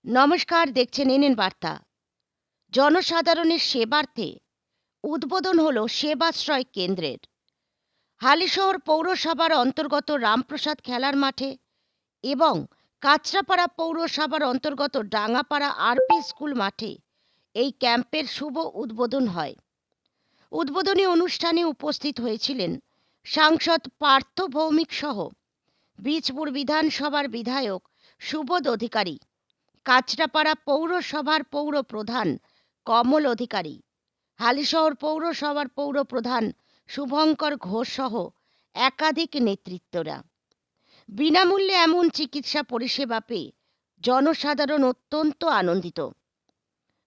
নমস্কার, দেখছেন এনএন বার্তা। জনসাধারণের সেবার্থে উদ্বোধন হলো সেবাশ্রয় কেন্দ্রের। হালিশহর পৌরসভার অন্তর্গত রামপ্রসাদ খেলার মাঠে এবং কাঁচরাপাড়া পৌরসভার অন্তর্গত ডাঙ্গাপাড়া আরপি স্কুল মাঠে এই ক্যাম্পের শুভ উদ্বোধন হয়। উদ্বোধনী অনুষ্ঠানে উপস্থিত হয়েছিলেন সাংসদ পার্থ ভৌমিক সহ বীজপুর বিধানসভার বিধায়ক সুবোধ অধিকারী, কাঁচরাপাড়া পৌরসভার পৌর প্রধান কমল অধিকারী, হালিশহর পৌরসভার পৌর প্রধান শুভঙ্কর ঘোষ সহ একাধিক নেতৃত্বরা। বিনামূল্যে এমন চিকিৎসা পরিষেবা পেয়ে জনসাধারণ অত্যন্ত আনন্দিত।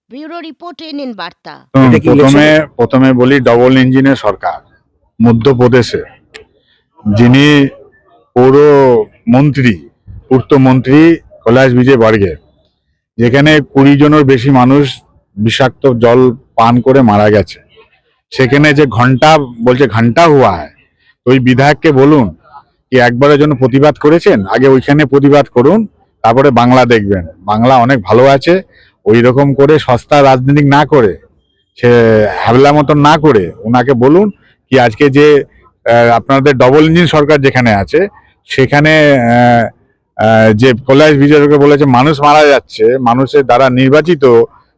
ব্যুরো রিপোর্ট এনএন বার্তা। প্রথমে বলি, ডবল ইঞ্জিনের সরকার মধ্যপ্রদেশে, যিনি পৌর মন্ত্রী, পূর্তমন্ত্রী কৈলাস বিজয় বর্গের, যেখানে 20 জনের বেশি মানুষ বিষাক্ত জল পান করে মারা গেছে, সেখানে যে ঘন্টা হুয়া হয়, ওই বিধায়ককে বলুন কি একবারের জন্য প্রতিবাদ করেছেন, আগে ওইখানে প্রতিবাদ করুন, তারপরে বাংলা দেখবেন। বাংলা অনেক ভালো আছে। ওই রকম করে সস্তা রাজনীতি না করে, সে হ্যাবলা মতন না করে, ওনাকে বলুন কি আজকে যে আপনাদের ডবল ইঞ্জিন সরকার যেখানে আছে, সেখানে যে কৈলাস বিজয়কে বলেছে মানুষ মারা যাচ্ছে, মানুষের দ্বারা নির্বাচিত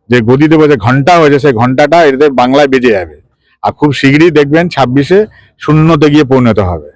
যে গদি দেবো যে ঘন্টা হয়েছে, সেই ঘন্টাটা এদের বাংলায় বেজে যাবে। আর খুব শীঘ্রই দেখবেন 26-এ শূন্যতে গিয়ে পরিণত হবে।